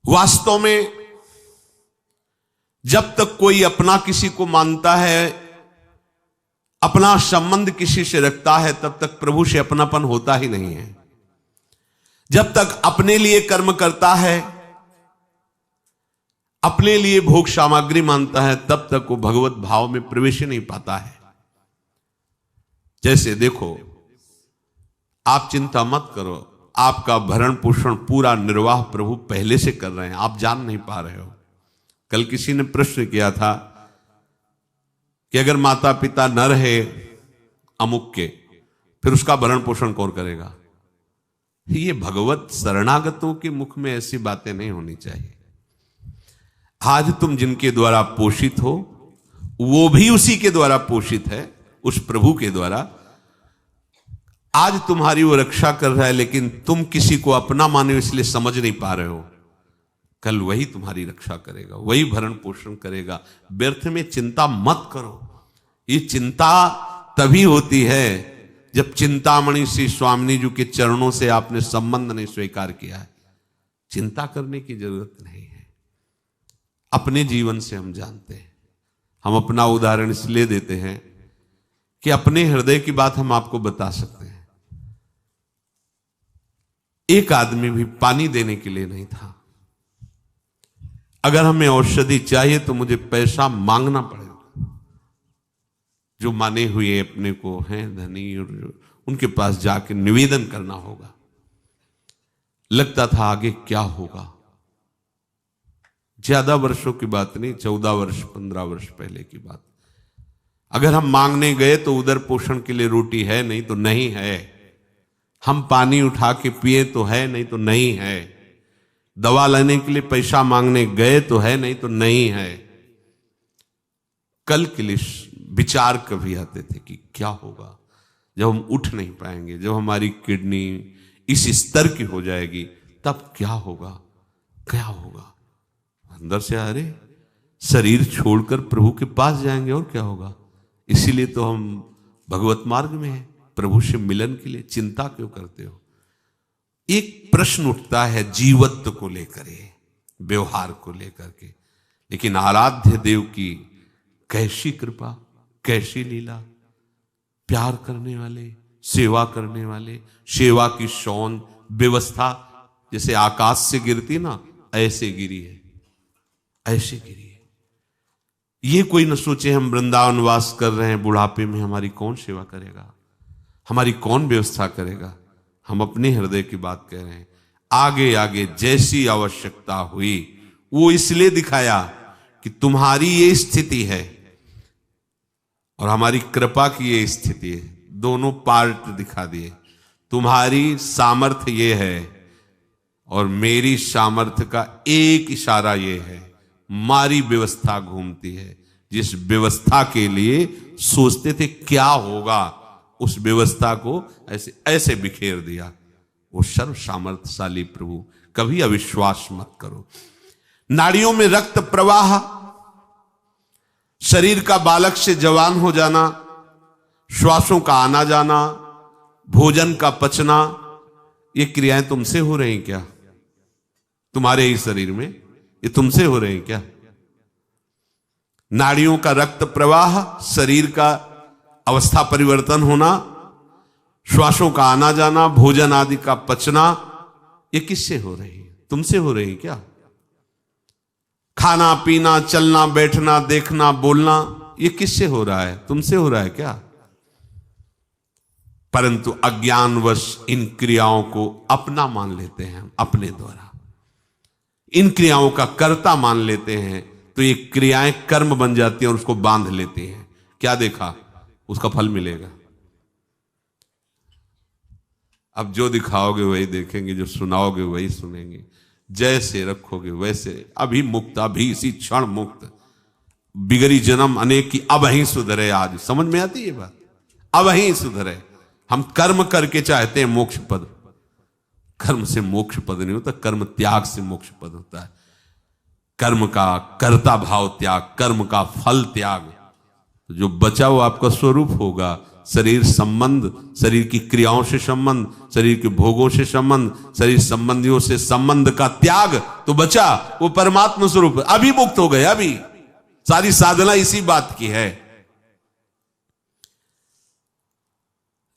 वास्तव में जब तक कोई अपना किसी को मानता है, अपना संबंध किसी से रखता है, तब तक प्रभु से अपनापन होता ही नहीं है। जब तक अपने लिए कर्म करता है, अपने लिए भोग सामग्री मानता है, तब तक वो भगवत भाव में प्रवेश नहीं पाता है। जैसे देखो, आप चिंता मत करो, आपका भरण पोषण पूरा निर्वाह प्रभु पहले से कर रहे हैं, आप जान नहीं पा रहे हो। कल किसी ने प्रश्न किया था कि अगर माता पिता न रहे अमुक के, फिर उसका भरण पोषण कौन करेगा? ये भगवत शरणागतों के मुख में ऐसी बातें नहीं होनी चाहिए। आज तुम जिनके द्वारा पोषित हो, वो भी उसी के द्वारा पोषित है, उस प्रभु के द्वारा। आज तुम्हारी वो रक्षा कर रहा है, लेकिन तुम किसी को अपना माने इसलिए समझ नहीं पा रहे हो। कल वही तुम्हारी रक्षा करेगा, वही भरण पोषण करेगा। व्यर्थ में चिंता मत करो। ये चिंता तभी होती है जब चिंतामणि श्री स्वामिनी जी के चरणों से आपने संबंध नहीं स्वीकार किया है। चिंता करने की जरूरत नहीं है। अपने जीवन से हम जानते हैं। हम अपना उदाहरण इसलिए देते हैं कि अपने हृदय की बात हम आपको बता सकते हैं। एक आदमी भी पानी देने के लिए नहीं था। अगर हमें औषधि चाहिए तो मुझे पैसा मांगना पड़ेगा। जो माने हुए अपने को हैं धनी, और उनके पास जाके निवेदन करना होगा। लगता था आगे क्या होगा। ज्यादा वर्षों की बात नहीं, 14 वर्ष 15 वर्ष पहले की बात। अगर हम मांगने गए तो उधर पोषण के लिए रोटी है, नहीं तो नहीं है। हम पानी उठा के पिए तो है, नहीं तो नहीं है। दवा लेने के लिए पैसा मांगने गए तो है, नहीं तो नहीं है। कल के लिए विचार कभी आते थे कि क्या होगा जब हम उठ नहीं पाएंगे, जब हमारी किडनी इस स्तर की हो जाएगी, तब क्या होगा, क्या होगा। अंदर से अरे शरीर छोड़कर प्रभु के पास जाएंगे और क्या होगा। इसीलिए तो हम भगवत मार्ग में हैं। प्रभु से मिलन के लिए चिंता क्यों करते हो? एक प्रश्न उठता है जीवत्व को लेकर, व्यवहार को लेकर के। लेकिन आराध्य देव की कैसी कृपा, कैसी लीला। प्यार करने वाले, सेवा करने वाले, सेवा की शौन व्यवस्था जैसे आकाश से गिरती ना, ऐसे गिरी है, ऐसे गिरी है। ये कोई न सोचे हम वृंदावन वास कर रहे हैं, बुढ़ापे में हमारी कौन सेवा करेगा, हमारी कौन व्यवस्था करेगा। हम अपने हृदय की बात कह रहे हैं। आगे आगे जैसी आवश्यकता हुई, वो इसलिए दिखाया कि तुम्हारी ये स्थिति है और हमारी कृपा की ये स्थिति है। दोनों पार्ट दिखा दिए। तुम्हारी सामर्थ्य ये है और मेरी सामर्थ्य का एक इशारा ये है। हमारी व्यवस्था घूमती है। जिस व्यवस्था के लिए सोचते थे क्या होगा, उस व्यवस्था को ऐसे ऐसे बिखेर दिया। वो सर्व सामर्थ्यशाली प्रभु। कभी अविश्वास मत करो। नाड़ियों में रक्त प्रवाह, शरीर का बालक से जवान हो जाना, श्वासों का आना जाना, भोजन का पचना, ये क्रियाएं तुमसे हो रही क्या? तुम्हारे ही शरीर में ये तुमसे हो रहे हैं क्या? नाड़ियों का रक्त प्रवाह, शरीर का अवस्था परिवर्तन होना, श्वासों का आना जाना, भोजन आदि का पचना, ये किससे हो रही है? तुमसे हो रही है क्या? खाना पीना, चलना बैठना, देखना बोलना, ये किससे हो रहा है? तुमसे हो रहा है क्या? परंतु अज्ञानवश इन क्रियाओं को अपना मान लेते हैं। हम अपने द्वारा इन क्रियाओं का कर्ता मान लेते हैं, तो ये क्रियाएं कर्म बन जाती हैं और उसको बांध लेती हैं। क्या देखा? उसका फल मिलेगा। अब जो दिखाओगे वही देखेंगे, जो सुनाओगे वही सुनेंगे, जैसे रखोगे वैसे। अभी मुक्त, अभी इसी क्षण मुक्त। बिगड़ी जन्म अनेक की, अब ही सुधरे। आज समझ में आती है ये बात? अब ही सुधरे। हम कर्म करके चाहते हैं मोक्ष पद। कर्म से मोक्ष पद नहीं होता, कर्म त्याग से मोक्ष पद होता है। कर्म का कर्ता भाव त्याग, कर्म का फल त्याग। जो बचा वो आपका स्वरूप होगा। शरीर संबंध, शरीर की क्रियाओं से संबंध, शरीर के भोगों से संबंध, शरीर संबंधियों से संबंध का त्याग, तो बचा वो परमात्मा स्वरूप, अभी मुक्त हो गए। अभी सारी साधना इसी बात की है।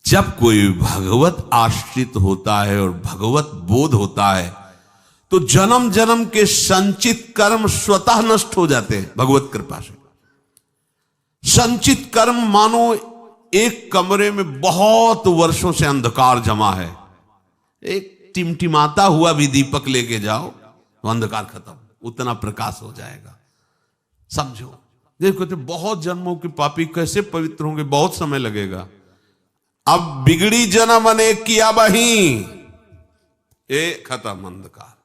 जब कोई भगवत आश्रित होता है और भगवत बोध होता है तो जन्म जन्म के संचित कर्म स्वतः नष्ट हो जाते हैं भगवत कृपा से। संचित कर्म मानो एक कमरे में बहुत वर्षों से अंधकार जमा है, एक टिमटिमाता हुआ भी दीपक लेके जाओ तो अंधकार खत्म, उतना प्रकाश हो जाएगा। समझो, देखो तो बहुत जन्मों के पापी कैसे पवित्र होंगे, बहुत समय लगेगा। अब बिगड़ी जन्म अनेक किया बही, ये खत्म अंधकार।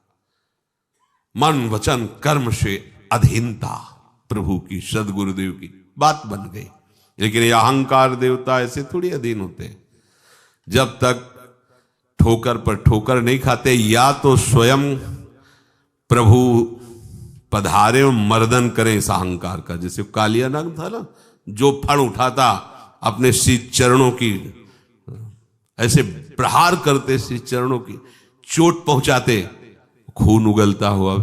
मन वचन कर्म से अधीनता प्रभु की, सदगुरुदेव की बात बन गई। लेकिन ये अहंकार देवता ऐसे थोड़ी अधीन होते हैं। जब तक ठोकर पर ठोकर नहीं खाते, या तो स्वयं प्रभु पधारे और मर्दन करें इस अहंकार का। जैसे कालिया नाग था ना, जो फण उठाता अपने श्री चरणों की, ऐसे प्रहार करते श्री चरणों की, चोट पहुंचाते, खून उगलता हुआ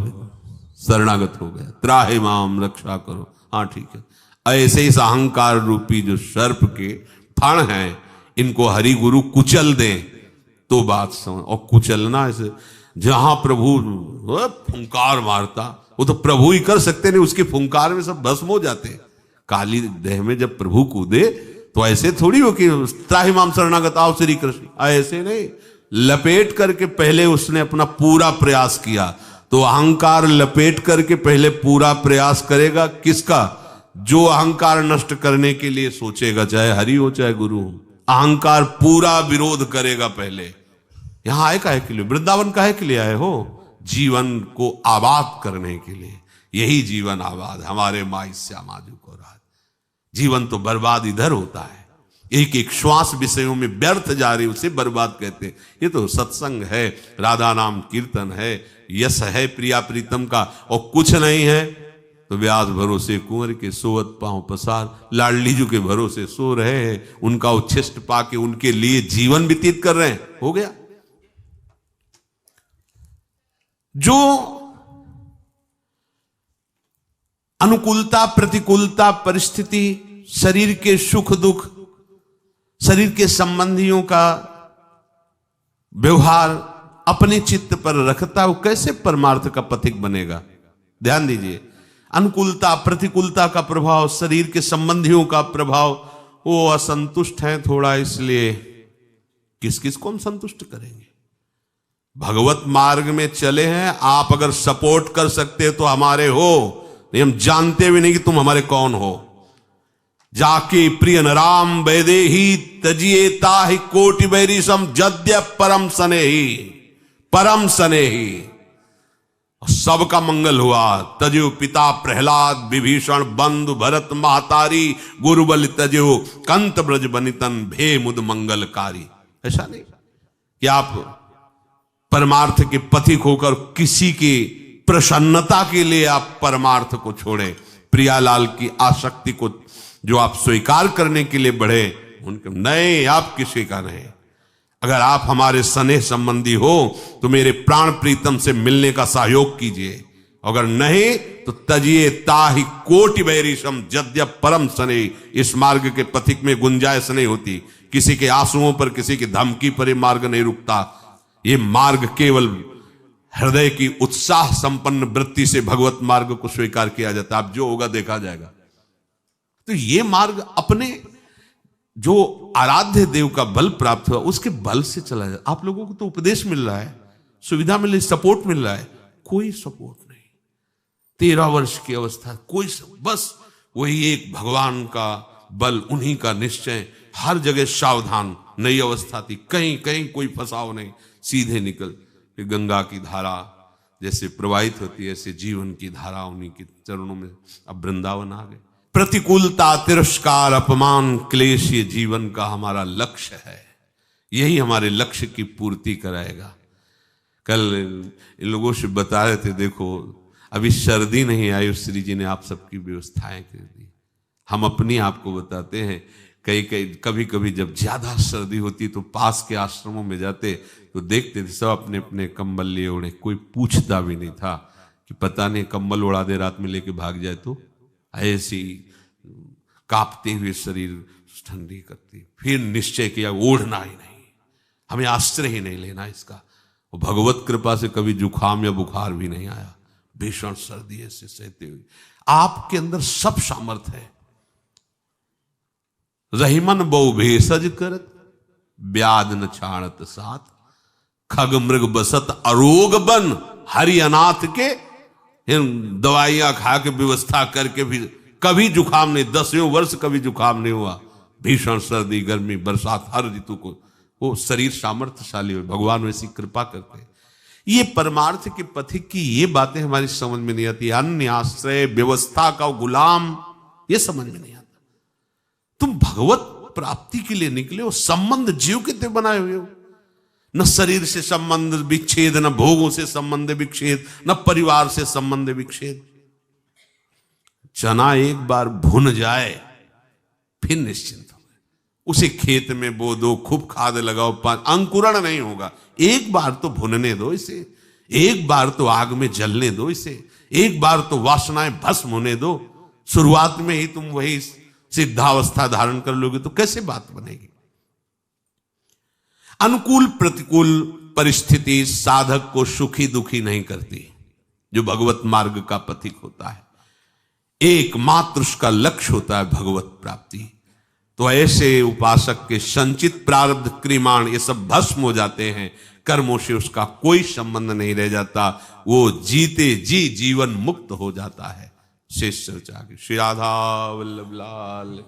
शरणागत हो गया। त्राहि माम, रक्षा करो। हाँ ठीक है, ऐसे इस अहंकार रूपी जो सर्प के फण हैं, इनको हरि गुरु कुचल दें तो बात समझ। और कुचलना ऐसे, जहां प्रभु फुंकार मारता, वो तो प्रभु ही कर सकते नहीं, उसके फुंकार में सब भस्म हो जाते। काली देह में जब प्रभु कूदे तो ऐसे थोड़ी हो कि त्राहि माम शरणागत आओ श्री कृष्ण, ऐसे नहीं, लपेट करके पहले उसने अपना पूरा प्रयास किया। तो अहंकार लपेट करके पहले पूरा प्रयास करेगा किसका? जो अहंकार नष्ट करने के लिए सोचेगा, चाहे हरि हो चाहे गुरु हो, अहंकार पूरा विरोध करेगा पहले। यहां आए काहे के लिए? वृंदावन काहे के लिए आए हो? जीवन को आबाद करने के लिए। यही जीवन आबाद, हमारे माई श्यामाजू को राज। जीवन तो बर्बाद इधर होता है, एक एक श्वास विषयों में व्यर्थ जा रही, उसे बर्बाद कहते हैं। ये तो सत्संग है, राधा नाम कीर्तन है, यश है प्रिया प्रीतम का, और कुछ नहीं है तो व्यास भरोसे कुंवर के सोवत पांव पसार। लाडली जी के भरोसे सो रहे हैं, उनका उच्छिष्ट पाके उनके लिए जीवन व्यतीत कर रहे हैं, हो गया। जो अनुकूलता प्रतिकूलता परिस्थिति, शरीर के सुख दुख, शरीर के संबंधियों का व्यवहार अपने चित्त पर रखता, वो कैसे परमार्थ का पथिक बनेगा? ध्यान दीजिए, अनुकूलता प्रतिकूलता का प्रभाव, शरीर के संबंधियों का प्रभाव, वो असंतुष्ट हैं थोड़ा, इसलिए किस किस को हम संतुष्ट करेंगे? भगवत मार्ग में चले हैं, आप अगर सपोर्ट कर सकते तो हमारे हो, नहीं हम जानते भी नहीं कि तुम हमारे कौन हो। जाके प्रिय राम वैदे ही तजिए ताहि कोटि बैरी सम जद्य परम सने ही। सबका मंगल हुआ। तजो पिता प्रहलाद विभीषण बंधु भरत महतारी, गुरुबल तजो कंत ब्रज बनितन भे मुद मंगलकारी। ऐसा नहीं कि आप परमार्थ के पथिक होकर किसी की प्रसन्नता के लिए आप परमार्थ को छोड़ें। प्रियालाल की आसक्ति को जो आप स्वीकार करने के लिए बढ़े, उनके नहीं, आप किसी का नहीं। अगर आप हमारे स्नेह संबंधी हो तो मेरे प्राण प्रीतम से मिलने का सहयोग कीजिए, अगर नहीं तो तजिए ताहि कोटि बैरिशम जद्य परम सने। इस मार्ग के पथिक में गुंजाइश नहीं होती, किसी के आंसुओं पर, किसी की धमकी पर ये मार्ग नहीं रुकता। ये मार्ग केवल हृदय की उत्साह संपन्न वृत्ति से भगवत मार्ग को स्वीकार किया जाता है। अब जो होगा देखा जाएगा। तो ये मार्ग अपने जो आराध्य देव का बल प्राप्त हुआ, उसके बल से चला जाए। आप लोगों को तो उपदेश मिल रहा है, सुविधा मिल रही, सपोर्ट मिल रहा है, कोई सपोर्ट नहीं। 13 वर्ष की अवस्था, कोई बस वही एक भगवान का बल, उन्हीं का निश्चय, हर जगह सावधान। नई अवस्था थी, कहीं कहीं कोई फंसाव नहीं, सीधे निकल। गंगा की धारा जैसे प्रवाहित होती है, ऐसे जीवन की धारा उन्हीं के चरणों में। अब वृंदावन आ गए। प्रतिकूलता, तिरस्कार, अपमान, क्लेश, ये जीवन का हमारा लक्ष्य है। यही हमारे लक्ष्य की पूर्ति कराएगा। कल इन लोगों से बता रहे थे, देखो अभी सर्दी नहीं आई, श्री जी ने आप सबकी व्यवस्थाएं कर दी। हम अपनी आपको बताते हैं, कई कई कभी कभी जब ज्यादा सर्दी होती तो पास के आश्रमों में जाते तो देखते थे सब अपने अपने कंबल लिए ओढ़े, कोई पूछता भी नहीं था कि पता नहीं कंबल उड़ा दे रात में लेके भाग जाए तो। ऐसी कांपते हुए शरीर ठंडी करती, फिर निश्चय किया ओढ़ना ही नहीं, हमें आश्रय ही नहीं लेना इसका। और भगवत कृपा से कभी जुखाम या बुखार भी नहीं आया। भीषण सर्दी ऐसे सहते हुए आपके अंदर सब सामर्थ्य है। रहीमन बहु भेषज करत ब्याध न छाणत साथ, खग मृग बसत अरोग बन हरि अनाथ के। दवाइयां खा के व्यवस्था करके भी कभी जुखाम नहीं, 10वें वर्ष कभी जुखाम नहीं हुआ। भीषण सर्दी गर्मी बरसात हर ऋतु को वो शरीर सामर्थ्यशाली हो, भगवान वैसी कृपा करते हैं। ये परमार्थ के पथिक की ये बातें हमारी समझ में नहीं आती। अन्य आश्रय व्यवस्था का गुलाम, ये समझ में नहीं आता। तुम भगवत प्राप्ति के लिए निकले हो, संबंध जीव के ते बनाए हुए हो। न शरीर से संबंध विच्छेद, न भोगों से संबंध विच्छेद, न परिवार से संबंध विच्छेद। चना एक बार भुन जाए फिर निश्चिंत हो गए। उसे खेत में बो दो, खूब खाद लगाओ, अंकुरण नहीं होगा। एक बार तो भुनने दो इसे, एक बार तो आग में जलने दो इसे, एक बार तो वासनाएं भस्म होने दो। शुरुआत में ही तुम वही सिद्धावस्था धारण कर लोगे तो कैसे बात बनेगी। अनुकूल प्रतिकूल परिस्थिति साधक को सुखी दुखी नहीं करती। जो भगवत मार्ग का पथिक होता है, एकमात्र उसका लक्ष्य होता है भगवत प्राप्ति। तो ऐसे उपासक के संचित प्रारब्ध क्रिमाण ये सब भस्म हो जाते हैं, कर्मों से उसका कोई संबंध नहीं रह जाता, वो जीते जी जीवन मुक्त हो जाता है। शेष चर्चा की श्री राधा वल्लभ लाल।